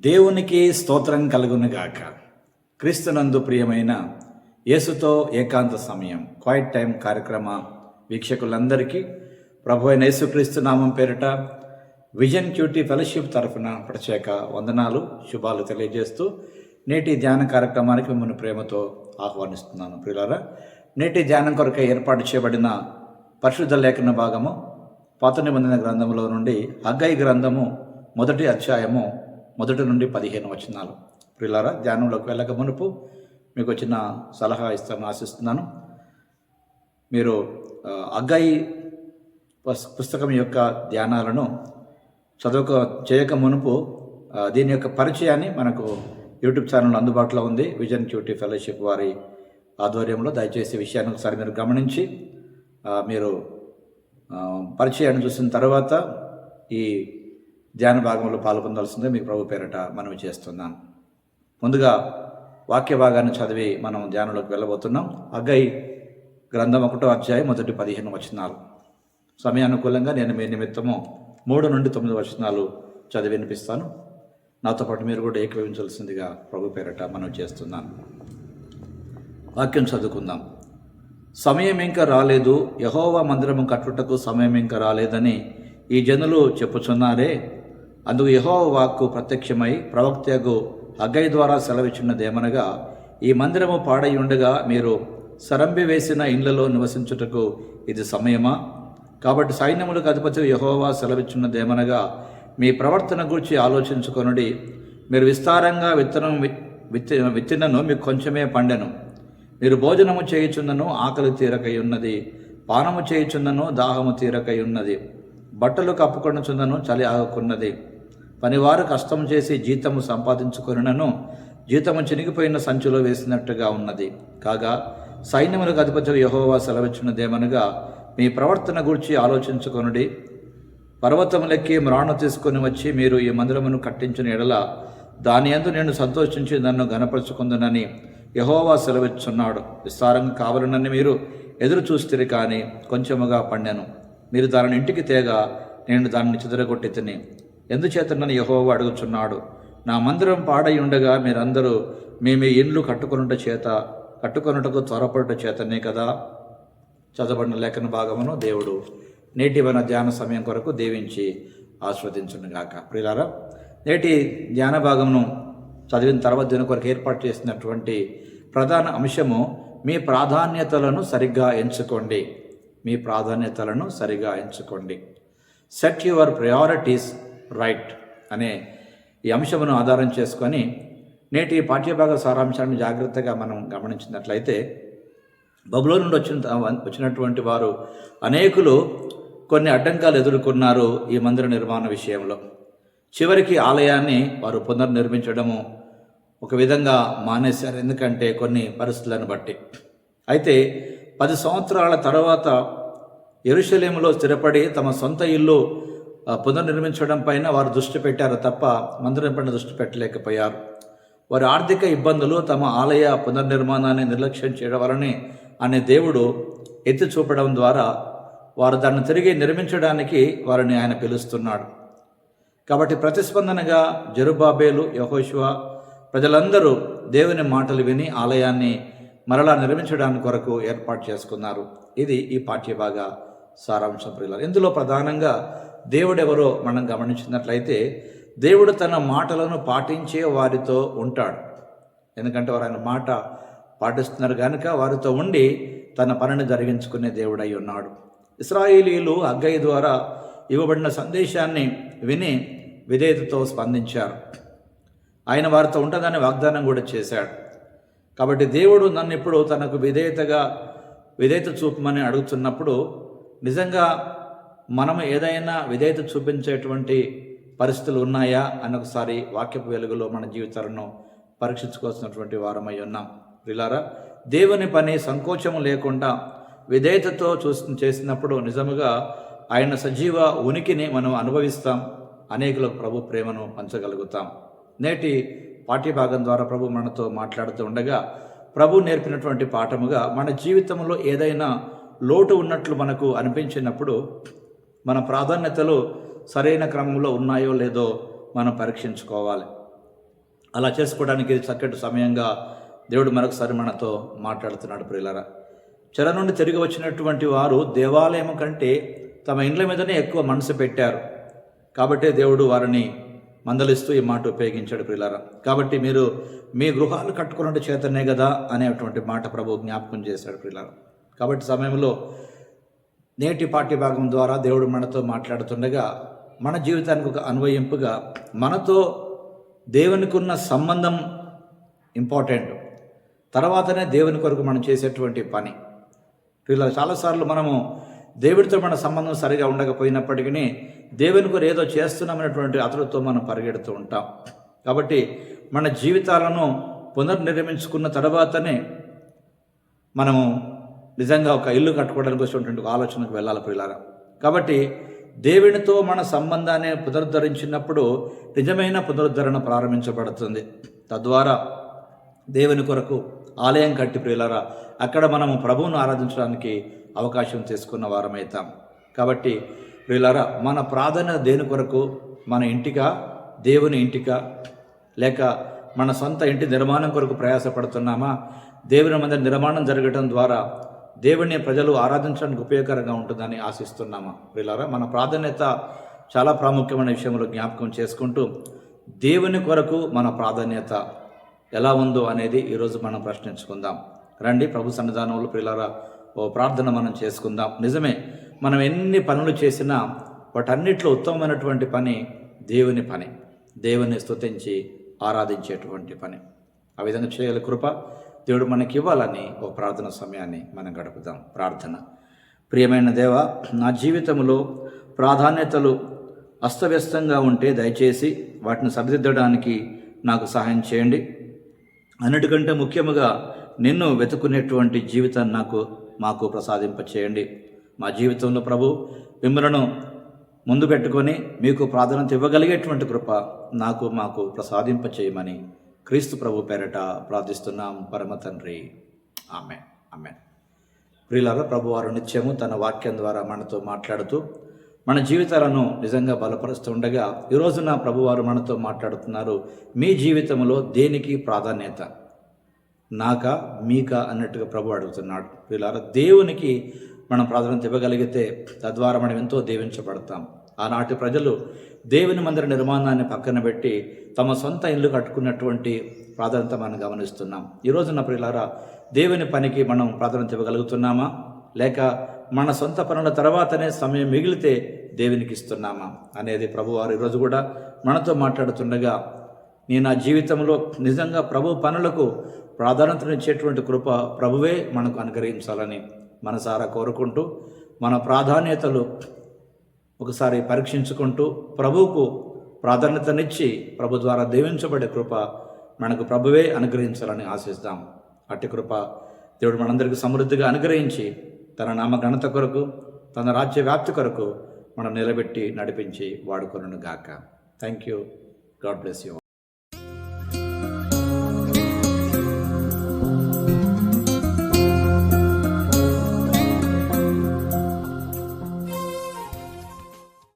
దేవునికి స్తోత్రం కలుగునుగాక. క్రీస్తునందు ప్రియమైన యేసుతో ఏకాంత సమయం క్వైట్ టైం కార్యక్రమ వీక్షకులందరికీ ప్రభు అయిన యేసుక్రీస్తు నామం పేరిట విజన్ క్యూటీ ఫెలోషిప్ తరఫున ప్రత్యేక వందనాలు, శుభాలు తెలియజేస్తూ నేటి ధ్యాన కార్యక్రమానికి మిమ్మల్ని ప్రేమతో ఆహ్వానిస్తున్నాను. ప్రియులారా, నేటి ధ్యానం కొరకై ఏర్పాటు చేయబడిన పరిశుద్ధ లేఖన భాగము పాత నిబంధన గ్రంథంలో నుండి హగ్గై గ్రంథము 1వ అధ్యాయము 1 నుండి 15 వచనాలు. ప్రియులారా, ధ్యానంలోకి వెళ్ళక మునుపు మీకు వచ్చిన సలహా ఇస్తాను ఆశిస్తున్నాను. మీరు హగ్గై పుస్తకం యొక్క ధ్యానాలను చేయక మునుపు దీని యొక్క పరిచయాన్ని మనకు యూట్యూబ్ ఛానల్ అందుబాటులో ఉంది. విజన్ క్యూటీ ఫెలోషిప్ వారి ఆధ్వర్యంలో. దయచేసి విషయాన్ని ఒకసారి మీరు గమనించి మీరు పరిచయాన్ని చూసిన తర్వాత ఈ ధ్యాన భాగంలో పాల్గొనాల్సిందే మీకు ప్రభు పేరట మనవి చేస్తున్నాను. ముందుగా వాక్య భాగాన్ని చదివి మనం ధ్యానంలోకి వెళ్ళబోతున్నాం. హగ్గై గ్రంథం 1వ అధ్యాయం 1-15 వచనాలు. సమయానుకూలంగా నేను మీ నిమిత్తము 3 నుండి 9 వచనాలు చదివి వినిపిస్తాను. నాతో పాటు మీరు కూడా ఏకీభవించాల్సిందిగా ప్రభు పేరట మనవి చేస్తున్నాను. వాక్యం చదువుకుందాం. సమయం ఇంకా రాలేదు, యెహోవా మందిరము కట్టుటకు సమయం ఇంకా రాలేదని ఈ జనులు చెప్పుచున్నారే. అందుకు యెహోవా వాక్కు ప్రత్యక్షమై ప్రవక్తయగు హగ్గై ద్వారా సెలవిచ్చినదేమనగా, ఈ మందిరము పాడై ఉండగా మీరు సరంబి వేసిన ఇండ్లలో నివసించుటకు ఇది సమయమా? కాబట్టి సైన్యములకు అధిపతి యెహోవా సెలవిచ్చినదేమనగా, మీ ప్రవర్తన గురించి ఆలోచించుకొనుడి. మీరు విస్తారంగా విత్తినను మీకు కొంచెమే పండెను. మీరు భోజనము చేయుచున్నను ఆకలి తీరకై ఉన్నది, పానము చేయుచున్నను దాహము తీరకై ఉన్నది, బట్టలు కప్పుకొనుచున్నను చలి ఆగకున్నది. పనివారు కష్టం చేసి జీతము సంపాదించుకొనునను జీతము చినిగిపోయిన సంచిలో వేసినట్టుగా ఉన్నది. కాగా సైన్యములకు అధిపతి యెహోవా సెలవిచ్చినదేమనగా, మీ ప్రవర్తన గురించి ఆలోచించుకొనుడి. పర్వతములెక్కి మ్రాణు తీసుకొని వచ్చి మీరు ఈ మందిరమును కట్టించిన ఎడల దాని యందు నేను సంతోషించి నన్ను గణపరుచుకుందునని యెహోవా సెలవిచ్చున్నాడు. విస్తారంగా కావాలనని మీరు ఎదురు చూస్తే కానీ కొంచెముగా పండాను. మీరు దానిని ఇంటికి తేగా నేను దానిని చెదరగొట్టి తిని ఎందుచేతనని యెహోవా అడుగుచున్నాడు. నా మందిరం పాడై ఉండగా మీరందరూ మీ ఇండ్లు కట్టుకొనుటకు త్వరపడుట చేతనే కదా. చదవబడిన లేఖన భాగమును దేవుడు నేటి మన ధ్యాన సమయం కొరకు దీవించి ఆస్వాదించునుగాక. ప్రియులారా, నేటి ధ్యాన భాగమును చదివిన తర్వాత దీని కొరకు ఏర్పాటు చేసినటువంటి ప్రధాన అంశము, మీ ప్రాధాన్యతలను సరిగ్గా ఎంచుకోండి. మీ ప్రాధాన్యతలను సరిగా ఎంచుకోండి. సెట్ యువర్ ప్రయారిటీస్ రైట్ అనే ఈ అంశమును ఆధారం చేసుకొని నేటి పాఠ్యభాగ సారాంశాన్ని జాగ్రత్తగా మనం గమనించినట్లయితే, బబులోను నుండి వచ్చినటువంటి వారు అనేకులు కొన్ని అడ్డంకాలు ఎదుర్కొన్నారు ఈ మందిర నిర్మాణ విషయంలో. చివరికి ఆలయాన్ని వారు పునర్నిర్మించడము ఒక విధంగా మానేశారు, ఎందుకంటే కొన్ని పరిస్థితులను బట్టి. అయితే 10 సంవత్సరాల తర్వాత యెరూషలేములో స్థిరపడి తమ సొంత ఇల్లు పునర్నిర్మించడం పైన వారు దృష్టి పెట్టారు తప్ప మందిరం పైన దృష్టి పెట్టలేకపోయారు. వారి ఆర్థిక ఇబ్బందులు తమ ఆలయ పునర్నిర్మాణాన్ని నిర్లక్ష్యం చేయడం వలనే అనే దేవుడు ఎత్తి చూపడం ద్వారా వారు దాన్ని తిరిగి నిర్మించడానికి వారిని ఆయన పిలుస్తున్నాడు. కాబట్టి ప్రతిస్పందనగా జెరుబ్బాబెలు, యెహోషువ ప్రజలందరూ దేవుని మాటలు విని ఆలయాన్ని మరలా నిర్మించడానికి కొరకు ఏర్పాటు చేసుకున్నారు. ఇది ఈ పాఠ్యభాగ సారాంశం. ప్రియులారా, ఇందులో ప్రధానంగా దేవుడెవరో మనం గమనించినట్లయితే, దేవుడు తన మాటలను పాటించే వారితో ఉంటాడు. ఎందుకంటే వారు ఆయన మాట పాటిస్తున్నారు కనుక వారితో ఉండి తన పనిని జరిగించుకునే దేవుడై ఉన్నాడు. ఇశ్రాయేలీయులు హగ్గై ద్వారా ఇవ్వబడిన సందేశాన్ని విని విధేయతతో స్పందించారు. ఆయన వారితో ఉంటుందని వాగ్దానం కూడా చేశాడు. కాబట్టి దేవుడు నన్ను ఇప్పుడు తనకు విధేయత చూపమని అడుగుతున్నప్పుడు, నిజంగా మనం ఏదైనా విధేయత చూపించేటువంటి పరిస్థితులు ఉన్నాయా అని ఒకసారి వాక్యపు వెలుగులో మన జీవితాలను పరీక్షించుకోవాల్సినటువంటి వారమై ఉన్నాం. ప్రియులారా, దేవుని పని సంకోచము లేకుండా విధేయతతో చేసినప్పుడు నిజముగా ఆయన సజీవ ఉనికిని మనం అనుభవిస్తాం. అనేకులకు ప్రభు ప్రేమను పంచగలుగుతాం. నేటి పాఠ్యభాగం ద్వారా ప్రభు మనతో మాట్లాడుతూ ఉండగా ప్రభు నేర్పినటువంటి పాఠముగా మన జీవితంలో ఏదైనా లోటు ఉన్నట్లు మనకు అనిపించినప్పుడు మన ప్రాధాన్యతలు సరైన క్రమంలో ఉన్నాయో లేదో మనం పరీక్షించుకోవాలి. అలా చేసుకోవడానికి ఇది చక్కటి సమయంగా దేవుడు మరొకసారి మనతో మాట్లాడుతున్నాడు. ప్రియులారా, చెర నుండి తిరిగి వచ్చినటువంటి వారు దేవాలయం కంటే తమ ఇండ్ల మీదనే ఎక్కువ మనసు పెట్టారు. కాబట్టే దేవుడు వారిని మందలిస్తూ ఈ మాట ఉపయోగించాడు. ప్రియులారా, కాబట్టి మీరు మీ గృహాలు కట్టుకున్నట్టు చేతనే కదా అనేటువంటి మాట ప్రభు జ్ఞాపకం చేశాడు. ప్రియులారా, కాబట్టి సమయంలో నేటి పాఠ్య భాగం ద్వారా దేవుడు మనతో మాట్లాడుతుండగా మన జీవితానికి ఒక అన్వయింపుగా మనతో దేవునికి ఉన్న సంబంధం ఇంపార్టెంట్, తర్వాతనే దేవుని కొరకు మనం చేసేటువంటి పని. ఇలా చాలాసార్లు మనము దేవుడితో మన సంబంధం సరిగా ఉండకపోయినప్పటికీ దేవుని కొరకు ఏదో చేస్తున్నామనేటువంటి అతడితో మనం పరిగెడుతూ ఉంటాం. కాబట్టి మన జీవితాలను పునర్నిర్మించుకున్న తర్వాతనే మనము నిజంగా ఒక ఇల్లు కట్టుకోవడానికి వచ్చినటువంటి ఆలోచనకు వెళ్ళాలి. ప్రియులారా, కాబట్టి దేవునితో మన సంబంధాన్ని పునరుద్ధరించినప్పుడు నిజమైన పునరుద్ధరణ ప్రారంభించబడుతుంది. తద్వారా దేవుని కొరకు ఆలయం కట్టి ప్రియులారా అక్కడ మనము ప్రభువును ఆరాధించడానికి అవకాశం తీసుకున్న వారమవుతాం. కాబట్టి ప్రియులారా, మన ప్రార్థన దేని కొరకు? మన ఇంటికా, దేవుని ఇంటికా, లేక మన సొంత ఇంటి నిర్మాణం కొరకు ప్రయాసపడుతున్నామా? దేవుని మందిర నిర్మాణం జరగడం ద్వారా దేవుని ప్రజలు ఆరాధించడానికి ఉపయోగకరంగా ఉంటుందని ఆశిస్తున్నామా? ప్రియులారా, మన ప్రాధాన్యత చాలా ప్రాముఖ్యమైన విషయంలో జ్ఞాపకం చేసుకుంటూ దేవుని కొరకు మన ప్రాధాన్యత ఎలా ఉందో అనేది ఈరోజు మనం ప్రశ్నించుకుందాం. రండి ప్రభు సన్నిధానంలో ప్రియులారా ఓ ప్రార్థన మనం చేసుకుందాం. నిజమే, మనం ఎన్ని పనులు చేసినా వాటన్నిటిలో ఉత్తమమైనటువంటి పని దేవుని పని, దేవుని స్తుతించి ఆరాధించేటువంటి పని. ఆ విధంగా చేయాలి కృప దేవుడు మనకి ఇవ్వాలని ఓ ప్రార్థన సమయాన్ని మనం గడుపుదాం. ప్రార్థన. ప్రియమైన దేవ, నా జీవితంలో ప్రాధాన్యతలు అస్తవ్యస్తంగా ఉంటే దయచేసి వాటిని సరిదిద్దడానికి నాకు సహాయం చేయండి. అన్నిటికంటే ముఖ్యముగా నిన్ను వెతుకునేటువంటి జీవితాన్ని మాకు ప్రసాదింపచేయండి. మా జీవితంలో ప్రభు మిమ్మలను ముందు పెట్టుకొని మీకు ప్రాధాన్యత ఇవ్వగలిగేటువంటి కృప మాకు ప్రసాదింపచేయమని క్రీస్తు ప్రభు పేరట ప్రార్థిస్తున్నాం పరమ తండ్రి. Amen, amen. ప్రియులారా, ప్రభువారు నిత్యము తన వాక్యం ద్వారా మనతో మాట్లాడుతూ మన జీవితాలను నిజంగా బలపరుస్తుండగా ఈ రోజున ప్రభువారు మనతో మాట్లాడుతున్నారు. మీ జీవితంలో దేనికి ప్రాధాన్యత? నాకా, మీకా అన్నట్టుగా ప్రభు అడుగుతున్నాడు. ప్రియులారా, దేవునికి మనం ప్రాధాన్యత ఇవ్వగలిగితే తద్వారా మనం ఎంతో దీవించబడతాం. ఆనాటి ప్రజలు దేవుని మందిర నిర్మాణాన్ని పక్కన పెట్టి తమ సొంత ఇల్లు కట్టుకున్నటువంటి ప్రాధాన్యత మనం గమనిస్తున్నాం. ఈ రోజున ప్రియులారా, దేవుని పనికి మనం ప్రాధాన్యత ఇవ్వగలుగుతున్నామా, లేక మన సొంత పనుల తర్వాతనే సమయం మిగిలితే దేవునికి ఇస్తున్నామా అనేది ప్రభువారు ఈరోజు కూడా మనతో మాట్లాడుతుండగా నేను నా జీవితంలో నిజంగా ప్రభు పనులకు ప్రాధాన్యతనిచ్చేటువంటి కృప ప్రభువే మనకు అనుగ్రహించాలని మనసారా కోరుకుంటూ మన ప్రాధాన్యతలు ఒకసారి పరీక్షించుకుంటూ ప్రభువుకు ప్రాధాన్యతనిచ్చి ప్రభు ద్వారా దీవించబడే కృప మనకు ప్రభువే అనుగ్రహించాలని ఆశిస్తాం. అట్టి కృప దేవుడు మనందరికీ సమృద్ధిగా అనుగ్రహించి తన నామ ఘనత కొరకు, తన రాజ్య వ్యాప్తి కొరకు మనం నిలబెట్టి నడిపించి వాడుకొనును గాక. Thank you. God bless you.